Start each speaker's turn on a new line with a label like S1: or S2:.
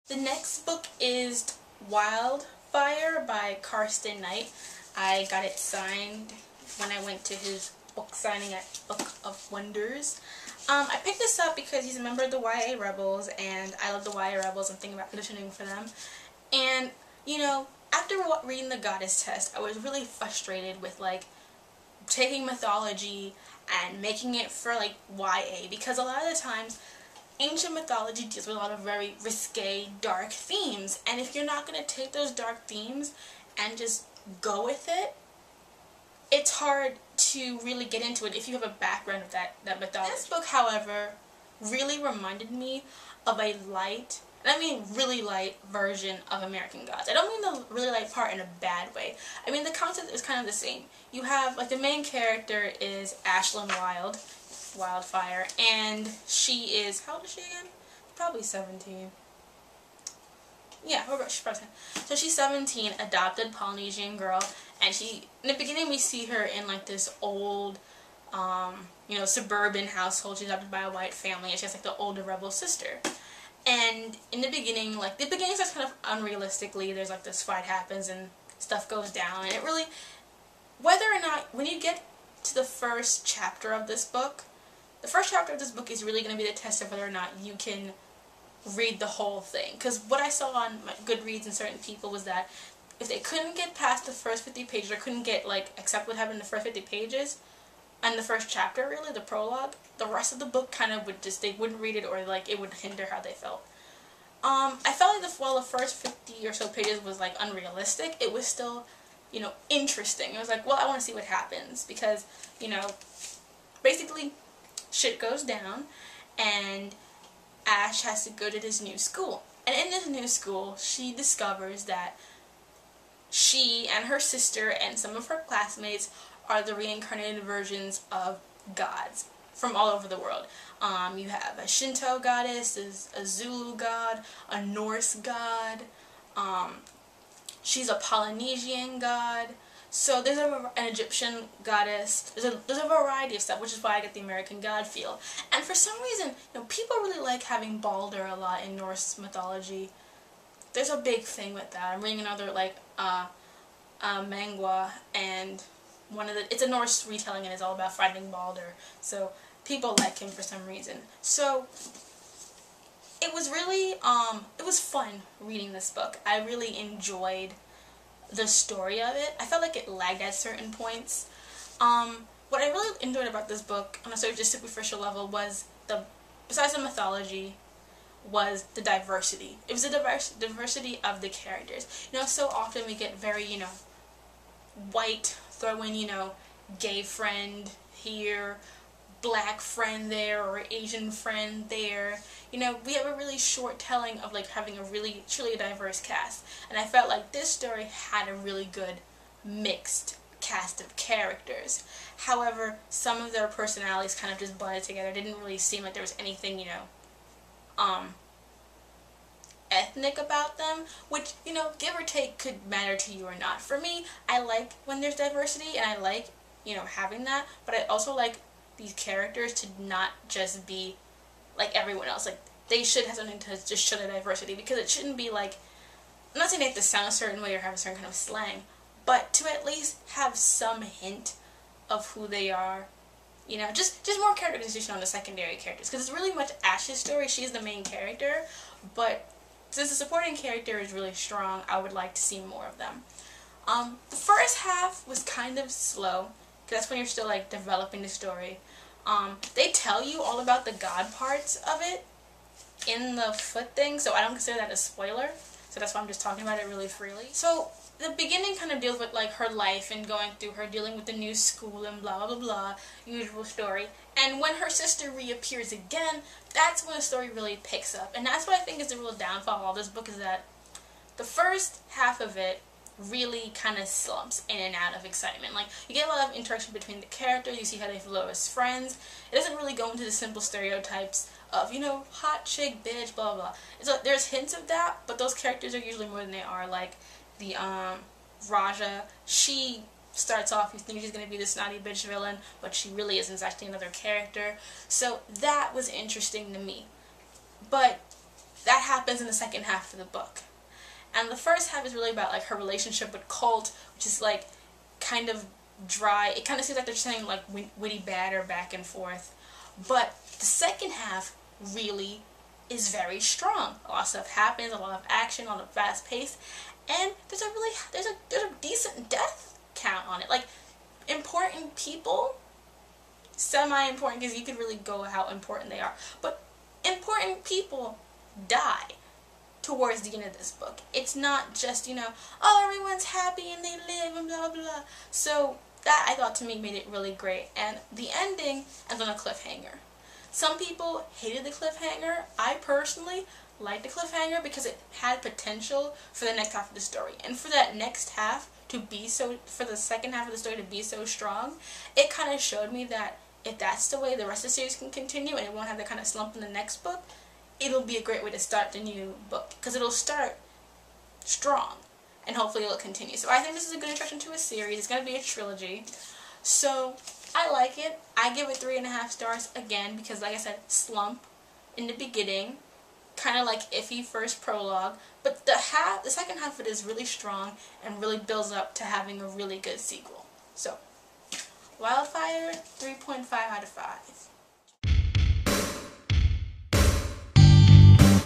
S1: The next book is Wildefire by Karsten. I got it signed when I went to his book signing at Book of Wonders. I picked this up because he's a member of the YA Rebels, and I love the YA Rebels. I'm thinking about auditioning for them. And, you know, after reading the Goddess Test, I was really frustrated with, like, taking mythology and making it for, like, YA, because a lot of the times ancient mythology deals with a lot of very risque, dark themes, and if you're not going to take those dark themes and just go with it, it's hard to really get into it if you have a background of that mythology. This book, however, really reminded me of a light, and I mean really light, version of American Gods. I don't mean the really light part in a bad way. I mean the concept is kind of the same. You have, like, the main character is Ashline Wilde, Wildefire, and she is, how old is she again? Probably 17. Yeah, she's probably 17. So she's 17, adopted Polynesian girl, and in the beginning we see her in, like, this old, you know, suburban household. She's adopted by a white family, and she has, like, the older rebel sister. And in the beginning, like, the beginning starts kind of unrealistically. There's, like, this fight happens and stuff goes down, and it really, whether or not, when you get to the first chapter of this book, the first chapter of this book is really going to be the test of whether or not you can read the whole thing. Because what I saw on my Goodreads and certain people was that if they couldn't get past the first 50 pages, or couldn't get, like, accept what happened in the first 50 pages, and the first chapter, really, the prologue, the rest of the book kind of would just, they wouldn't read it, or, like, it would hinder how they felt. I felt like while the first 50 or so pages was, like, unrealistic, it was still, you know, interesting. It was like, well, I want to see what happens, because, you know, basically shit goes down, and Ash has to go to this new school. And in this new school, she discovers that she and her sister and some of her classmates are the reincarnated versions of gods from all over the world. You have a Shinto goddess, a Zulu god, a Norse god, she's a Polynesian god. So there's an Egyptian goddess. There's a variety of stuff, which is why I get the American God feel. And for some reason, you know, people really like having Balder a lot in Norse mythology. There's a big thing with that. I'm reading another, like, manga, and it's a Norse retelling, and it's all about fighting Balder. So people like him for some reason. So it was really, it was fun reading this book. I really enjoyed the story of it. I felt like it lagged at certain points. What I really enjoyed about this book, on a sort of just superficial level, was besides the mythology, was the diversity. It was the diversity of the characters. You know, so often we get very, you know, white, throw in, you know, gay friend here, black friend there, or Asian friend there. You know, we have a really short telling of, like, having a really, truly diverse cast. And I felt like this story had a really good mixed cast of characters. However, some of their personalities kind of just blended together. It didn't really seem like there was anything, you know, ethnic about them, which, you know, give or take could matter to you or not. For me, I like when there's diversity, and I like, you know, having that, but I also like these characters to not just be like everyone else. Like, they should have something to just show the diversity, because it shouldn't be like, I'm not saying they have to sound a certain way or have a certain kind of slang, but to at least have some hint of who they are. You know, just more characterization on the secondary characters, because it's really much Ash's story. She's the main character, but since the supporting character is really strong, I would like to see more of them. The first half was kind of slow, because that's when you're still, like, developing the story. They tell you all about the god parts of it in the foot thing, so I don't consider that a spoiler, so that's why I'm just talking about it really freely. So the beginning kind of deals with, like, her life and going through her dealing with the new school and blah blah blah, usual story. And when her sister reappears again, that's when the story really picks up. And that's what I think is the real downfall of all this book, is that the first half of it really kind of slumps in and out of excitement. Like, you get a lot of interaction between the characters, you see how they flow as friends. It doesn't really go into the simple stereotypes of, you know, hot chick, bitch, blah blah. So there's hints of that, but those characters are usually more than they are. Like, the Raja, she starts off, you think she's going to be the snotty bitch villain, but she really isn't. It's actually another character. So that was interesting to me. But that happens in the second half of the book. And the first half is really about like her relationship with Colt, which is like kind of dry. It kind of seems like they're saying like witty banter back and forth. But the second half really is very strong. A lot of stuff happens, a lot of action, a lot of fast pace, and there's a decent death count on it. Like, important people, semi-important, because you could really go how important they are, but important people die towards the end of this book. It's not just, you know, oh, everyone's happy and they live and blah blah. So that, I thought, to me, made it really great. And the ending ends on a cliffhanger. Some people hated the cliffhanger. I personally liked the cliffhanger because it had potential for the next half of the story. And for that next half to be so, for the second half of the story to be so strong, it kind of showed me that if that's the way the rest of the series can continue and it won't have that kind of slump in the next book, it'll be a great way to start the new book, because it'll start strong and hopefully it'll continue. So I think this is a good introduction to a series. It's going to be a trilogy. So I like it. I give it 3.5 stars again because, like I said, slump in the beginning, kind of like iffy first prologue, but the second half of it is really strong and really builds up to having a really good sequel. So Wildefire, 3.5 out of 5.